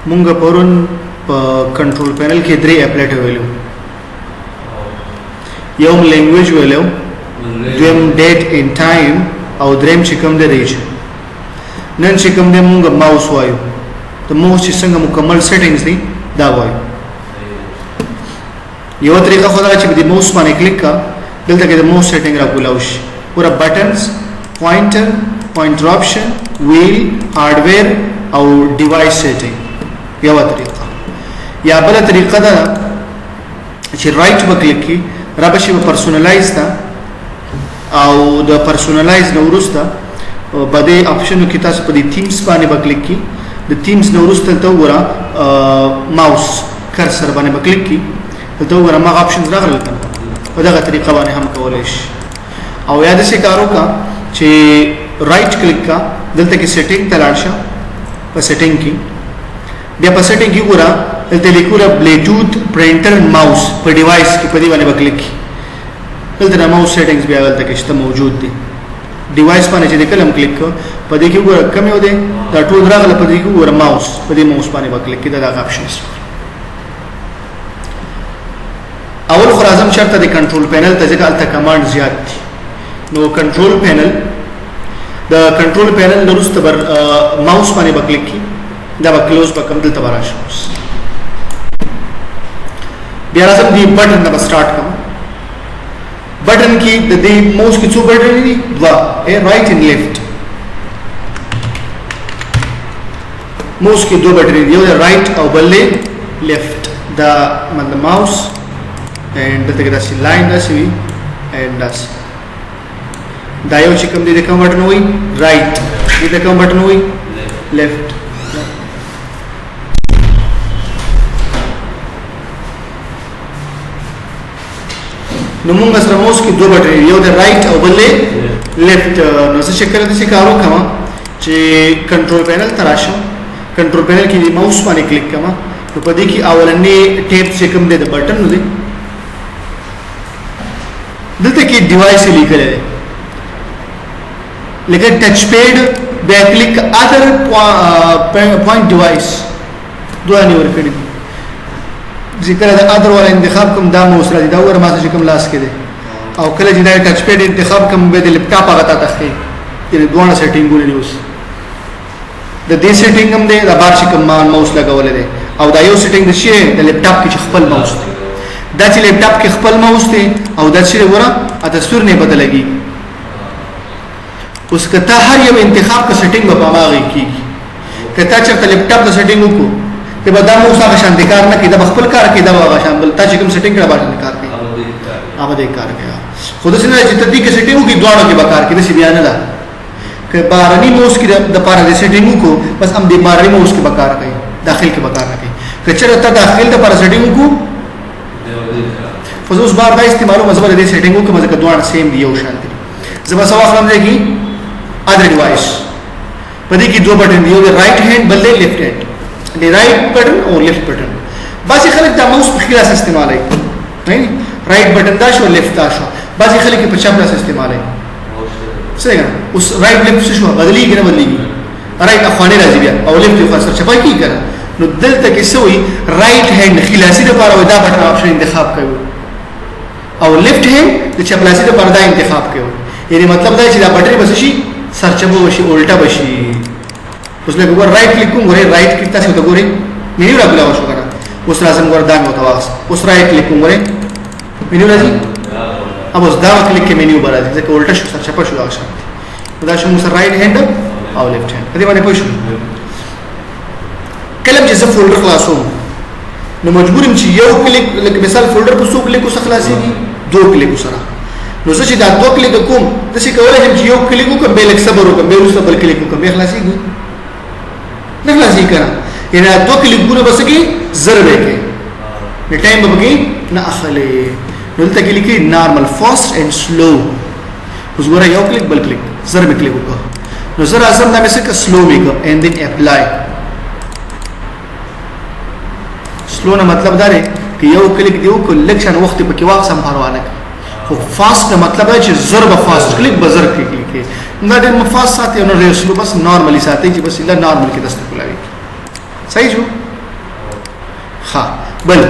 مونږ پرون په کنټرول پینل کې درې اپلیټ ویلو یو لینګویج ویلو دویم ډیټ ان ټایم او دریم چې کوم دی ریجن نن چې کوم دی مونږ ماوس وایو د ماوس چې څنګه مکمل سیټینګز دي دا وایو یو طریقه خو دا چې د ماوس باندې کلیک کا دلته کې د ماوس سیټینګ راکولاو شي پورا بټنز پوینټر پوینټر آپشن ویل هارډویر او ډیوایس سیټینګ یو طریقه یا بل طریقه دا چې رائټ وکلیک کی را بشي پرسونلایز تا او د پرسونلایز نو ورسته په دې آپشنو کې تاسو په دې تیمز باندې وکلیک کی د تیمز نو ورسته ته وره ماوس کرسر باندې وکلیک کی ته وره ما آپشنز راغلل په دغه طریقه باندې هم کولای شي او یاد شي کارو کا چې رائټ کلیک کا دلته کې سیټینګ ته لاړ شه په سیټینګ کې بیا په سیټینګ کې ګوره دلته لیکوله بلوټوث پرینټر ماوس په ډیوایس کې په دې باندې وکلیک کی دلته ماوس سیټینګز بیا دلته کې شته موجود دي ډیوایس باندې چې کلم کلیک کو په دې کې ګوره کم یو دی دا ټول راغله په دې کې ګوره ماوس په دې ماوس باندې وکلیک کی دا آپشنز اول خو اعظم شرط د کنټرول پینل ته ځکه الته کمانډ زیات دي نو کنټرول پینل د کنټرول پینل وروسته بر ماوس باندې وکلیک کی دا به کلوز په کوم دلته راشه بیا راځم دی بٹن نه سٹارټ کوم بٹن کې د دې ماوس کې څو بٹن دي دوا رائټ اینڈ لیفت ماوس کې دوه بٹن دي یو رائټ او بل لیفت دا مطلب ماوس and دلته کې داسې لاین داسې وي and داسې دا یو چې کوم دی د کوم بٹن وي رائټ دې د کوم بٹن وي لیفت نو موږ سره موس کې دوه بټن یو د رائټ او بل لیفت نو څه شکل د څه کارو کوم چې کنټرول پینل ته راشم کنټرول پینل کې د ماوس باندې کلیک کوم نو په دې کې اولنې ټیپ چې کوم دی د بٹن نو دی دلته کې ډیوایس لیکل دی لکه ټچ پیډ بیا کلیک اذر پوینټ ډیوایس دوه نه ورکړي ذکر د اذر ولا انتخاب کوم دا موس را دي دا ور ما څه کوم لاس کې دي او کله چې دا ټچ پیډ انتخاب کوم به د لپټاپ هغه ته تخې یعنی دوه سیټینګونه دي اوس د دې سیټینګ هم دی دا بار چې کوم ماوس لګول دي او دا یو سیټینګ د شی د لپټاپ کې خپل ماوس دی دا چې لپټاپ کې خپل ماوس دی او دا چې وره ا تصویر نه بدلږي اوس کته هر یو انتخاب کا سیټینګ په ماغي کیږي کته چې لپټاپ د سیټینګ وکړو ته به دا مو څنګه شان د کار نه کیدا خپل کار کیدا واغه شان بل تا چې کوم سیټینګ کړه باندې کار کوي اوبه دې کار کوي خود څنګه چې تدې کې سیټینګ کې دوه کې به کار کوي څه بیان نه که بارني موس کې د پاره د سیټینګ کو بس هم دې بارني موس کې به کار کوي داخل کې به کار کوي که چېرته ته داخل د پاره سیټینګ کو خو اوس بار به استعمالو مزبر دې سیټینګ کو مزه دوه سیم دی یو شان دي زما سوا خپل دی کی اذر ډیوایس پدې کې دوه بٹن دی یو رائټ هاند بل لیفت هاند دی رائټ بٹن او لیفت بٹن بعضی خلک دا ماوس په خلاص استعمالوي نه رائټ بٹن دا شو لیفت دا شو بعضی خلک په چپ لاس استعمالوي څنګه اوس رائټ لیفت شو بدلیږي نه بدلیږي رائټ اخواني راځي بیا او لیفت خو سره چپای کی کنه نو دلته کې سوې رائټ هاند خلاصي د لپاره دا بٹن آپشن انتخاب کوي او لیفت هاند د چپ لاسي د لپاره دا انتخاب کوي یعنی مطلب دا چې دا بٹن بس شي سرچبو وشي الټا بشي اوس لکه ګور رائټ کلیک کوم غره رائټ کلیک تاسو ته ګوري مینیو راغلا شو کنه اوس راځم ګور دا نو تواس اوس رائټ کلیک کوم غره مینیو راځي اب اوس دا کلیک کې مینیو برازي ځکه الټا شو سرچپا شو راشه دا شو موږ رائټ هاند او لیفت هاند دې باندې پوښتنه کله چې زه فولډر خلاصوم نو مجبورم چې یو کلیک لکه مثال فولډر په څو کلیک وسه خلاصيږي دوه کلیک سره نو زه چې دا دوه کلیک کوم د څه کولای شم چې یو کلیک وکم به لک صبر وکم به وروسته بل کلیک وکم به خلاصيږي نه خلاصي کنه یعنی دوه کلیکونه بس کې ضربه کې د ټایم به کې نه اخلي نو دلته کې لیکي نارمل فاست اینڈ سلو اوس ګوره یو کلیک بل کلیک ضربه کلیک وکړه نو زه راځم دا مې څه سلو میک اینڈ دین اپلای سلو نه مطلب دا دی چې یو کلیک دیو کو لکشن وخت په کې واخ سم پروا نه خو فاست مطلب دی چې ضرب فاست کلیک بزر کلیک نه د مفاست ساتي نو رسلو بس نارملی ساتي چې بس الا نارمل کې دسته کولاوي صحیح شو ها بل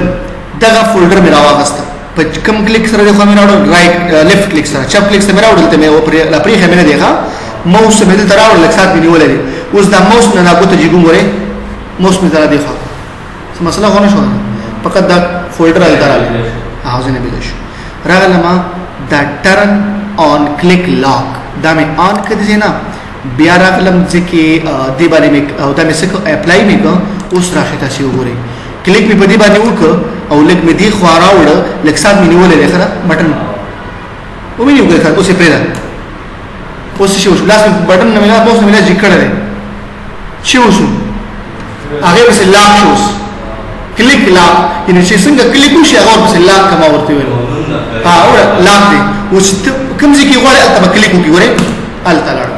دغه فولډر مې راوغسته په کوم کلیک سره د خو مې راوړل رائټ لیفت کلیک سره چپ کلیک سره مې راوړل ته مې او پر لا پرې خمه نه دی ها ماوس مې ته راوړل لکه سات مې نیولې دي اوس دا ماوس نه راغوته جګو مره ماوس مې درا دی ښه څه مسله هونه شو فقط دا فولډر ال دراله هاوزه نه بيدش راغله ما دا ټرن آن کلیک لاک دا مې آن کړی نه بیا راغلم ځکه دی باندې مې او دا مې څه اپلای مې کو اوس راشه تاسو وګورئ کلیک مې په دې باندې وکړ او لک مې دی خو راوړ لک سات مې نیولې ده خره بٹن و مې نیولې خره اوسې پرې ده اوس شو لاس بٹن نه مې لا اوس مې لا ذکر ده شو هغه بس لاک شوس کلیک لاک یعنی چې څنګه کلیک وشي هغه بس لاک کما ورته ویل او لاک دی اوس کوم ځای کې غواړي ته کلیک وکړي وره ال تلاړ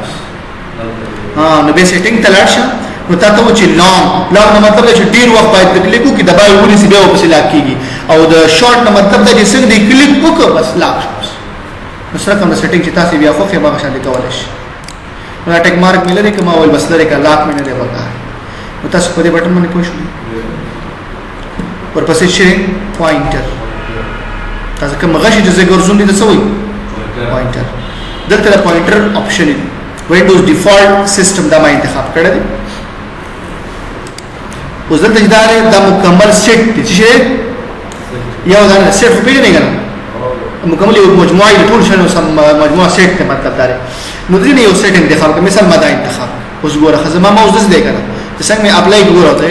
نو به سیټینګ تلاړ شه نو تاسو چې لانګ نو مطلب چې ډیر وخت باید د کلیکو کې دبای ونی سی به واپس لاک کیږي او د شارټ نو مطلب دا چې څنګه دی کلیک وکړه بس لاک شوس نو سره کوم سیټینګ چې تاسو بیا خو به شان کولای شي نو ټیک مارک ملي کما اول بس لري کا لاک مې نه دی وکړه نو تاسو په دې بٹن باندې پوه شئ ورپسې شي پوینټر تاسو کوم غشي چې ګرځون دي تاسو وایي پوینټر دلته پوینټر آپشن دی وینډوز ډیفالت سیستم دا ما انتخاب کړی دی اوس دلته دا مکمل سیټ دي چې یو دا سیټ په پیژنې کنه مکمل یو مجموعه ټول شنو سم مجموعه سیټ ته مطلب دا نو دې یو سیټ انتخاب کړم مثال ما دا انتخاب اوس ګوره خزما ماوس دې کنه څنګه مې اپلای ګوره ته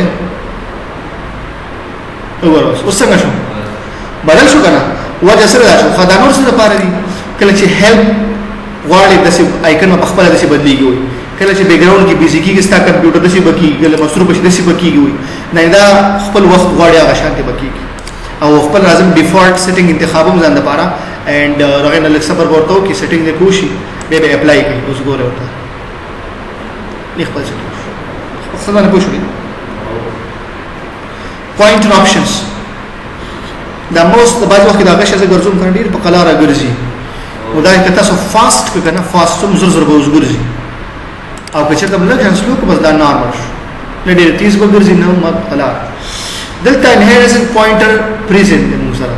اوس څنګه شو بدل شو کنه وجه سره شو خدای نور سره پاره دي کله چې هیلپ غواړي د سی آیکن په خپل د سی بدلیږي وي کله چې بیک ګراوند کې بیزی کېږي ستا کمپیوټر د سی بکی کله مصروف شي د سی بکیږي وي نه دا خپل وخت غواړي هغه شانته بکیږي او خپل لازم ډیفالت سیټینګ انتخابوم ځان لپاره اند رغه نه لک صبر ورته کی سیټینګ نه کوشي به اپلای کوي اوس ګوره ورته نه خپل څه څه نه پوښتنه پوینټر آپشنز دا موست د باز وخت دا غشه زه ګرځوم کنه ډیر په قلاره ګرځي نو دا که تاسو فاست کنه فاست هم زر به وګرځي او که چېرته بل ځان سلوک بس دا نارمل نه ډیر تیز وګرځي نو ما قلار دلته انهرنس پوینټر پریزنت موږ سره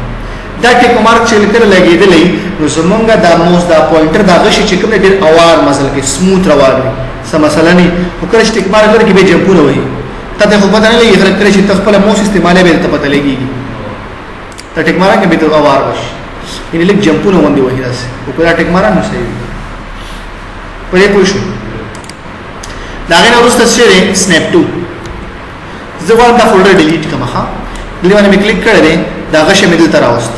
دا ټیک مارک چې لیکل لګیدلې نو زمونږه دا موس دا پوینټر دا غشي چې کوم ډیر اوار مزل کې سموث روان وي سم مثلا نه وکړ ټیک مارک لري کې به جمپونه وي ته خو پته نه لګي خلک کړي چې خپل موس استعمالې به ته پته لګي دا ټیک مارک کې به ته اوار وشي یعنی لیک جمپونه وندي وایي راځي او کله ټیک مارک نو صحیح پرې پوښتنه دا غره ورسته شری سنیپ 2 زه غواړم دا فولډر ډیلیټ کړم ها دلته باندې کلیک کړئ دا غشه مې دلته راوست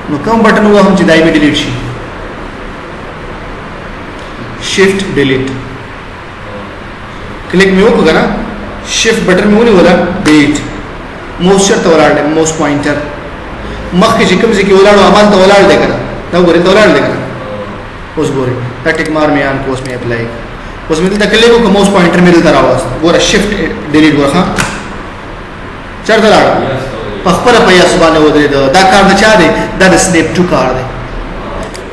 نو کوم بٹن وهم چې دایمي ډیلیټ شي شیفټ ډیلیټ کلیک مې وکړه کنه شیفټ بٹن مې ونی ولا ډیلیټ موس شرط ولاړ موس پوینټر مخکې چې کوم ځکه ولاړو عمل ته ولاړ دی کنه دا ګورې ته ولاړ دی کنه اوس ګورې دا ټیک مار مې ان کوس مې اپلای اوس مې دلته کلیک وکړم موس پوینټر مې دلته راوست ګوره شیفټ ډیلیټ ورخه چرته لاړ په خپل په یاس باندې ودرېد دا کار نه چا دی دا د سنیپ 2 کار دی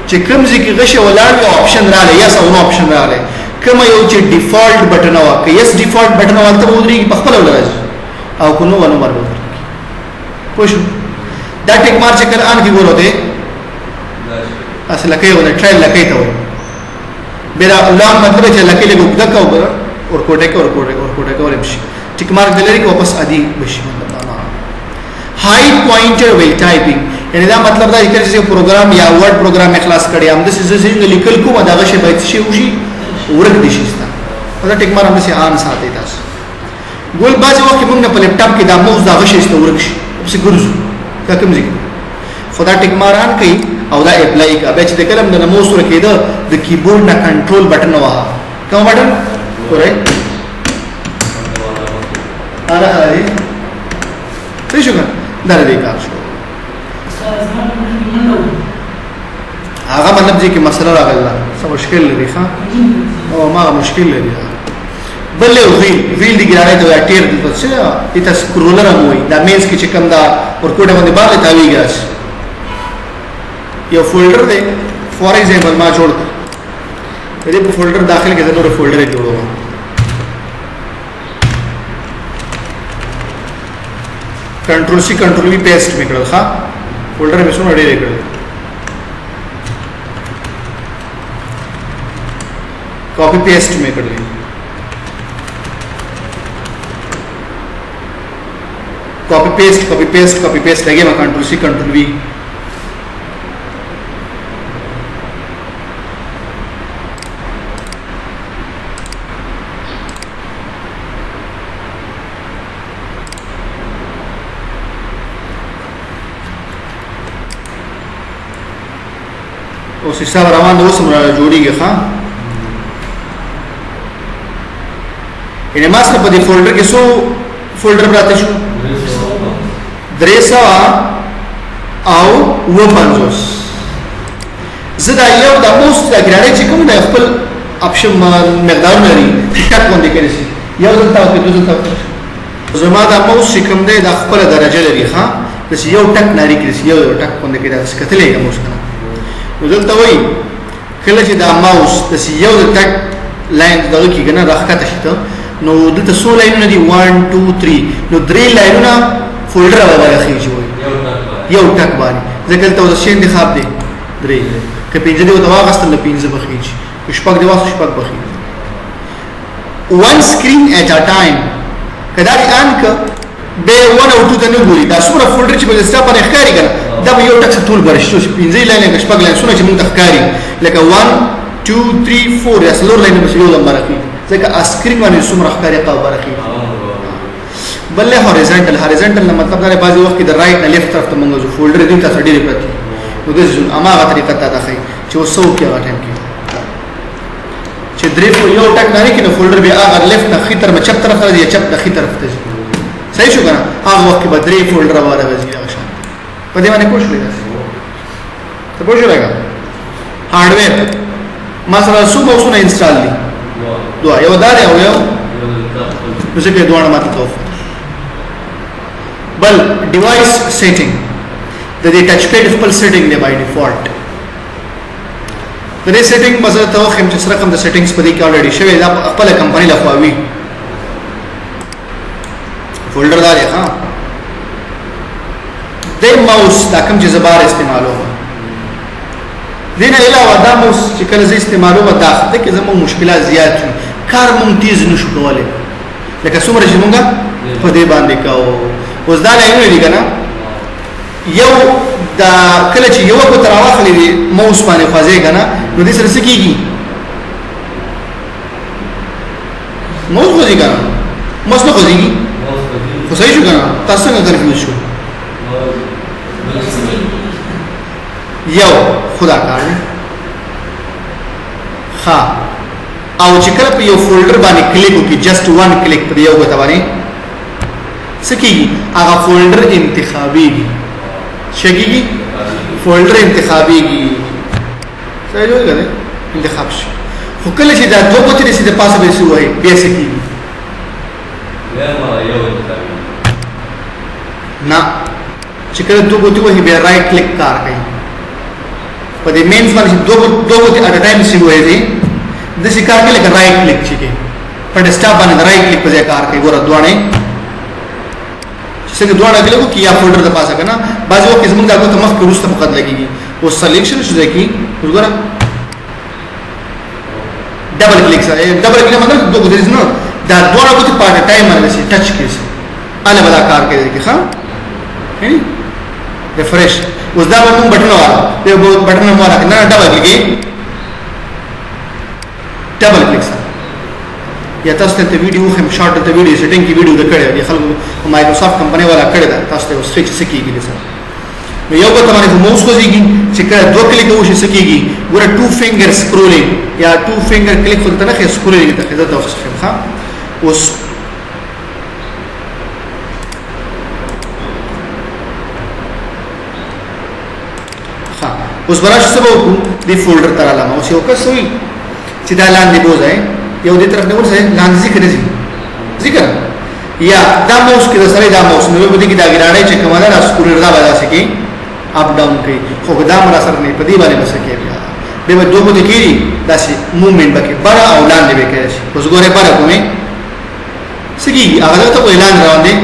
چې کوم ځکه غشه ولاړ یو آپشن رااله یا څو نو آپشن رااله کوم یو چې ډیفالت بٹن واکه یس ډیفالت بٹن ولته ودرېږي په خپل ولرځي او کو نو ونه مرګ خوش دا ټیک مار چې کړه ان کې ګورو ته اصل کې ونه ټرایل لکې ته وي بیره الله مطلب چې لکې له ګدا کا وګور اور کوټه کې اور کوټه کې ورمشي ټیک مار دلري کې واپس ادي بشي مطلب hide pointer while typing یعنی دا مطلب دا چې پروګرام یا ورډ پروګرام اخلاص کړی هم د څه لیکل کوم دا غشه باید شي وشي ورک دي شي دا ټیک مار هم سي عام ساتي تاسو ګول باز وخت موږ په لپټاپ کې دا موز دا غشه است ورک شي څه ګرځو دا کوم ځای خدا ټیک ماران کوي او دا اپلای کا به چې د کلم د موس سره کېده د کیبورډ نه کنټرول بٹن واه کوم بٹن ګورئ اره هاي څه شو دا دې کار شو هغه مطلب چې مسله راغله څه مشکل لري ښا او ما مشکل لري بل ویل دی ګرانه ته ټیر د څه ایت سکرولر موي دا مینس کې چې کوم دا ورکوټه باندې باندې تاویږي یو فولډر دی فور ایگزامپل ما جوړ کړ دې په فولډر داخل کې نور فولډر جوړوم control C control V paste में करो हाँ फोल्डर में सुनो ढेर करो कॉपी पेस्ट में कर लें कॉपी पेस्ट लगे मैं कंट्रोल सी कंट्रोल वी उस हिसाब रवान दोस्त जोड़ी के हाँ इन्हें मास्टर पदी फोल्डर के सो फोल्डर बनाते शो ड्रेसा आओ वो पंजोस ज़्यादा ये उदा मोस्ट अग्रारे चिकम दा फल ऑप्शन मकदार नहीं ठीक कौन दिखे ऐसे ये उधर ताऊ के दूसरा ताऊ ज़मादा मोस्ट चिकम दे दा फल दराजे लगी हाँ बस ये उठक नारी के ये उठक कौन दिखे दा स्कतले का मोस्ट उधर तवई कल जी दा माउस दस ये उधर तक लाइन दल की गना रखा तश्ता नो उधर तसो लाइन ना दी 1 2 3 नो द्री लाइन ना फोल्डर वाला खींच हुए ये उठक बारी ज़कल तो उधर शेन दिखाब दे द्री कपिंज दे उधर वाक़ असल पिंज बखींच उष्पक दे वाक़ उष्पक बखींच one screen at a time कदारी आन का बे 1 or 2 तने बोली दा सूरा फोल्डर ची बजस्ता पर इख्तियारी करना دا به یو ټک ټول برشتو پنځه لاینه کې شپږ لاینه سونه چې موږ تخکاری لکه 1 2 3 4 یا څلور لاینه به یو لمبر راکې ځکه اسکرین باندې څومره ښکاری قاو راکې بل له هوریزونټل مطلب دا بعضی وخت د رائټ نه لیفت طرف ته موږ جو فولډر دې تاسو ډیره پرتی نو د زون اماغه طریقه ته راخی چې وسو کې هغه ټایم کې چې درې یو ټک نه کې نو فولډر به هغه لیفت نه خې طرف چپ طرف ته یا چپ نه خې طرف ته صحیح شو کنه هغه وخت کې به درې فولډر واره وځي पदे मैंने कुछ लेगा तो कुछ रहेगा हार्डवेयर मसला सुबह उसने इंस्टॉल ली दुआ ये बता रहे हो गया उसे के दुआ मत तो बल device setting the touch pad full setting they by default the setting मसला तो हम जिस रकम द सेटिंग्स पदी के ऑलरेडी शवे अपने कंपनी लखवावी फोल्डर दार है हाँ दे माउस ताकम जे ज़बार इस्तेमाल हो दिन अलावा दा माउस چې کله زه استعمالو ما داخله کې زموږ مشکلات زیات شي کار مونږ تیز نشو کولای لکه څومره چې مونږ په دې باندې کاو اوس دا نه ویل کنه یو دا کله چې یو کو تر واخلې دي ماوس باندې خوځي کنه نو دې سره څه کیږي ماوس خوځي کنه ماوس نه خوځيږي خو صحیح شو کنه تاسو څنګه کنفیوز شو یو خدا کار ها او چې کله په یو فولډر باندې کلیک وکړي جست وان کلیک په یو غته باندې سکیږي هغه فولډر انتخابيږي شګيږي فولډر انتخابيږي صحیح جوړ کړئ انتخاب شي خو کله چې دا دوه غوتې سي د پاسه به شي وای بیا سکیږي نه چې کله دوه غوتې وای بیا رائټ کلیک کار کوي په دې مینز باندې دوه غوتې اټ ټایم سی وای دي د شي کار کې لکه رائټ کلیک شي کې په ډیسکټاپ باندې رائټ کلیک په ځای کار کوي ګوره دوانه څنګه دوانه کلیک وکي یا فولډر د پاسه کنه بعضو وخت زمونږ دغه ته مخ کې وروسته فقط لګيږي او سلیکشن شو ځکه وګوره ډبل کلیک سره ډبل کلیک مطلب دوه غوتې نه دا دوانه غوتې په ټایم باندې شي ټچ کیږي اله بلا کار کوي کې ښا هی ریفریش اوس دا موږ بٹن والا په بٹن والا نه ډبل کلیک ډبل کلیک سره یا تاسو ته ویډیو هم شارټ ته ویډیو سیټینګ کی ویډیو د کړه دی خلکو مایکروسافټ کمپنی والا کړه دا تاسو ته اوس څه کیږي سره نو یو په باندې موس کوځيږي چې کله دوه کلیک وشي څه کیږي ګوره 2 فینګر سکرولینګ یا 2 فینګر کلیک ورته نه خې سکرولینګ ته خزه تاسو ښه اوس اوس براش سبب دی فولډر تر علامه اوس یو کس وي چې دا لاندې بوځي یو دې طرف نه ورسې لاندې ذکر یا دا موس کې د سره دا موس نو په دې کې دا ګرانې چې کومه ده سکرول را ودا سکی اپ ډاون کوي خو دا مر اثر نه پدی باندې بس کې بیا به دوه دې کېږي دا سي موومېنټ بکې بڑا او لاندې به کوي اوس ګوره بڑا کومې سکی هغه ته اعلان روان دي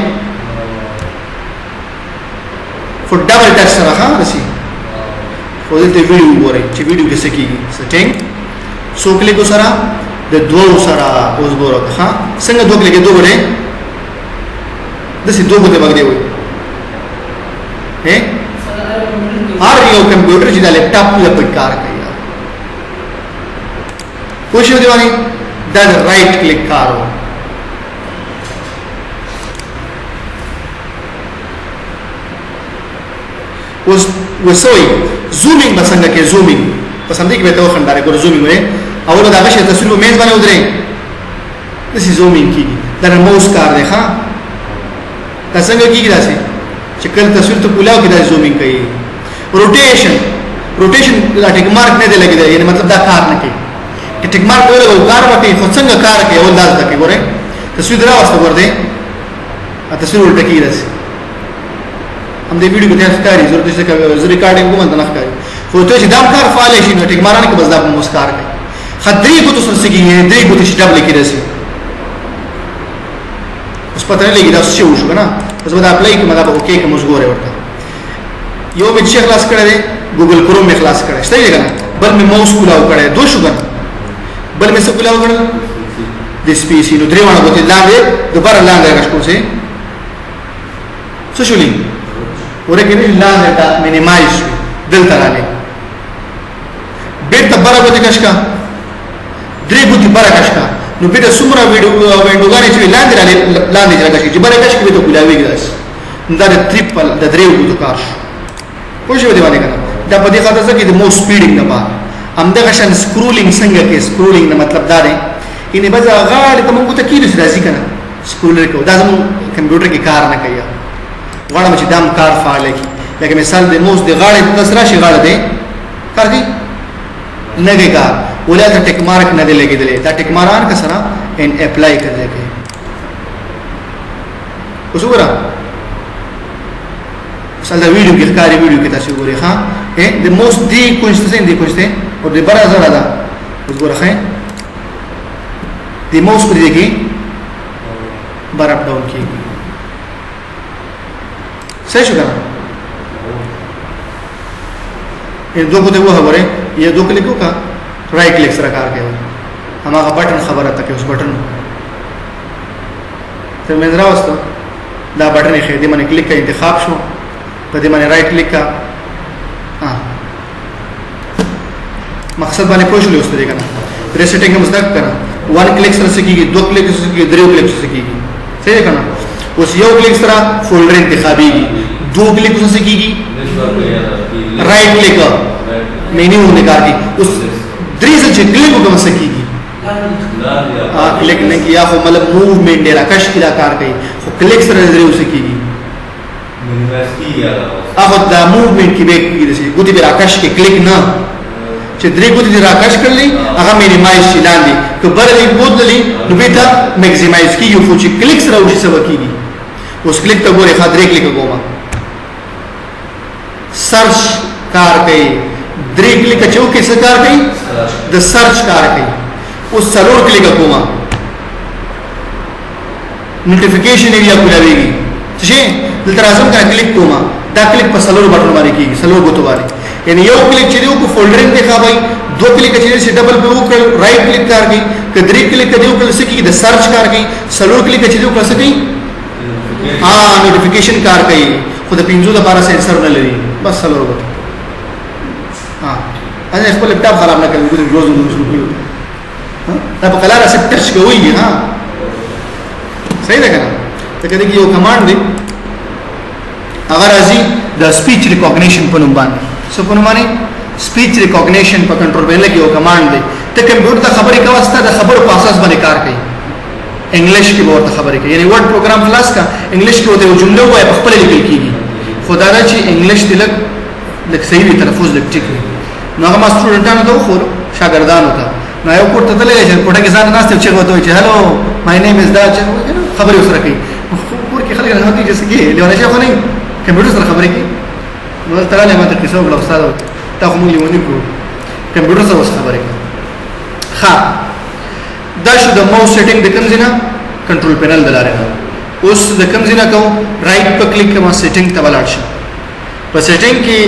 او دلته ویډیو وګورئ چې ویډیو کې څه کیږي سیټینګ سو کلیک وسره د دوه سره اوس ګورئ ها څنګه دوه کلیک دوه غره د سې دوه په باندې وي هر یو کمپیوټر چې د لپټاپ په کار کوي پوه شو دی باندې دا رائټ کلیک کارو اوس وسوي زومینګ څنګه کې زومینګ پسندې کې به ته خنداره ګور زومینګ وې اول دا غشه تصویر په میز باندې ودرې د سې زومینګ کیږي دا موس کار دی ښا دا څنګه کیږي داسې چې کله تصویر ته کولاو کې دا زومینګ کوي روټیشن دا ټیک مارک نه دی لګیدا یعنی مطلب دا کار نه کوي چې ټیک مارک ولګو کار وکړي خو څنګه کار کوي اول دا ځکه ګوره تصویر راوسته ورته ا تصویر ولټ کیږي داسې هم دې ویډیو کې ښکاری ضرورت څه کوي زه ریکارډینګ کوم ته نه ښکاری خو ته چې دا کار فعال شي نو ټیک مارانه کې بس دا موس کار کوي خدري کو تاسو سره کیږي دې کو چې ډبل کې راسي اوس پته نه لګي دا څه وشو کنه اوس به دا اپلای کوم دا به اوکې کوم اوس ګوره ورته یو به چې خلاص کړی دی ګوګل کروم می خلاص کړی شته کنه بل می ماوس کولاو کړی دوه شو کنه بل می څه کولاو کړی د سپیسی نو درې وانه بوتل لاندې دوباره لاندې راښکو سي څه شولې ورګې نه لاندې تا مینیمایز دلته راځي بیرته بره بوتل کښکا درې بوتل بره کښکا نو بیرته څومره وینډوګانې چې لاندې راځي چې بره کښکې به ته کولاوي ګرځي دا د ټریپل د درې بوتل کار شو پوه شو دی باندې کنه دا په دې خاطر چې د مو سپیډینګ نه پاره همدغه شان سکرولینګ څنګه کې سکرولینګ نه مطلب دا دی ان به غاړه ته موږ ته کیږي راځي کنه سکرولر کو دا زمو کمپیوټر کې کار نه کوي غواړم چې دام کار فعال کی لکه مثال د موس د غاړه د تسرا شي غاړه دی کار کوي نه کوي کار ولې ټیک مارک نه دی لګیدلې دا ټیک ماران کا سره ان اپلای کړل کې اوس وګورئ ساده ویډیو کې ښکاری ویډیو کې تاسو ګورئ ها د موس دی کوشته او د بره زړه ده اوس ګورئ د موس پر دې کې بار اپ ډاون کیږي صحیح شو کنه یہ دو کو ته وه غره یہ دو کلیک وکا رائٹ کلیک سره کار کوي هغه بٹن خبره تکي اوس بٹن ته مې راوستو دا بٹن یې خېدي باندې کلیک کړئ انتخاب شو په دې باندې رائټ کلیک کا مقصد باندې پوښتنه اوس دې کنه ریسټینګ هم زده کنه ون کلیک سره سکیږي دو کلیک سره سکیږي درې کلیک سره سکیږي صحیح کنه اوس یو کلیک سره فولډر انتخابيږي دو کلیک سره سکیږي رائټ کلیک مینیو نکاري اوس درې سره کلیک وکم سکیږي کلیک نه کیا خو مطلب موومېنټ ډیر کش کلا کار کوي خو کلیک سره درې وسکیږي هغه دا موومېنټ کې به کېږي ګوتې به راکش کې کلیک نه چې درې ګوتې دې راکش کړلې هغه مینیمایز شي لاندې که برلې بودلې نو به تا میکسیمایز کیږي خو چې کلیک سره وشي څه وکړي اوس کلیک ته ګورې خاطرې کلیک کوما سرچ کار کوي درې کلیک چې وکړي څه کار کوي د سرچ کار کوي اوس څلور کلیک کوما نوټیفیکیشن ایریا کولاويږي چې دلته راځم کنه کلیک کوما دا کلیک په څلور بٹن باندې کیږي څلور غوتو باندې یعنی یو کلیک چې دیو کو فولډر انتخابای دو کلیک چې چې ډبل په وکړ رائټ کلیک کار کوي کدرې کلیک دیو کله سکی د سرچ کار کوي څلور کلیک چې دیو کله سکی نوټیفیکیشن کار کوي خو د پینځو لپاره سنسر نه لري بس څلور غوتو انا خپل لپټاپ خراب نه کړم ګورم روز نو شروع کړو دا په کلاره سټ ټچ کوي ها صحیح ده کنه ته کله کې یو کمانډ دی اگر ازي د سپیچ ریکګنیشن په نوم باندې څه په نوم باندې سپیچ ریکګنیشن په کنټرول پینل کې یو کمانډ دی ته کمپیوټر ته خبرې کواسته د خبرو په اساس باندې کار کوي انګلیش کې ورته خبرې کوي یعنی ورډ پروګرام خلاص کا انګلیش کې وته جمله وای په خپل لیکل کیږي خدا دا چې انګلیش تلک لک صحیح وي تلفظ لک ټیک وي نو هغه ما سټوډنټانو ته خو شاګردانو ته نو یو کوټه ته لګی چې کوټه کې ځان ناست چې وته چې هالو مای نیم از دا چې خبرې وسره کوي کور کې خلک نه هدي چې څنګه لیونه شي خو نه کمپیوټر سره خبرې کوي نو ترا له ماته کیسه وکړه استاد ته هم لیونه کو کمپیوټر سره خبرې کوي ها دا شو د ماوس سیټینګ د کوم ځای کنټرول پینل دلاره اوس د کوم ځای کو رائټ په کلیک کوم سیټینګ ته ولاړ شي په سیټینګ کې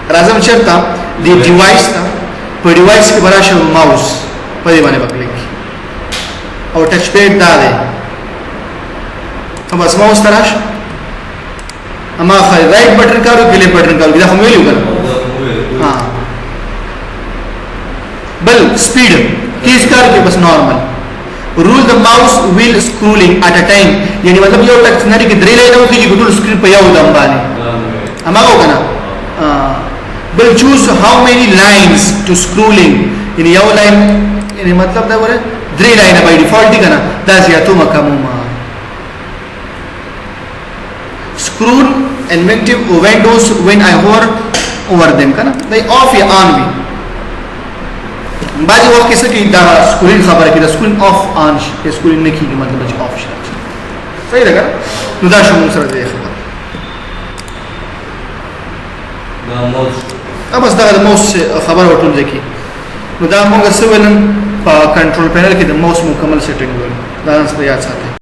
راځم چرته د ډیوایس ته په ډیوایس کې براشه ماوس په دې باندې وکړئ او ټچ پیډ دا دی هم بس ماوس تراش اما خالي رائٹ بٹن کارو کې لیفٹ بٹن کارو دا هم ویلو کنه ها بل سپیډ کیس کارو کې بس نارمل rule the mouse wheel scrolling at a time یعنی مطلب یو ټچ نه کې درې لاینو کې ګټول سکرین په یو دم باندې اما وکنه بل choose how many lines to scrolling یعنی یو لاین یعنی مطلب دا وره درې لاینه by default دي کنه دا زیاتو مکموما scroll and active windows when I hover over them کنه they off یا on وي بعضی وخت کې څه کې دا سکرین خبره کې دا سکرین اف آن شي سکرین نه کیږي مطلب چې اف شي صحیح ده کنه نو دا شمول سره دی خبره دا موس بس دا د موس خبره وټول ځکه نو دا موږ څه ولن په کنټرول پینل کې د موس مکمل سیټینګ ول دا څه یاد ساتئ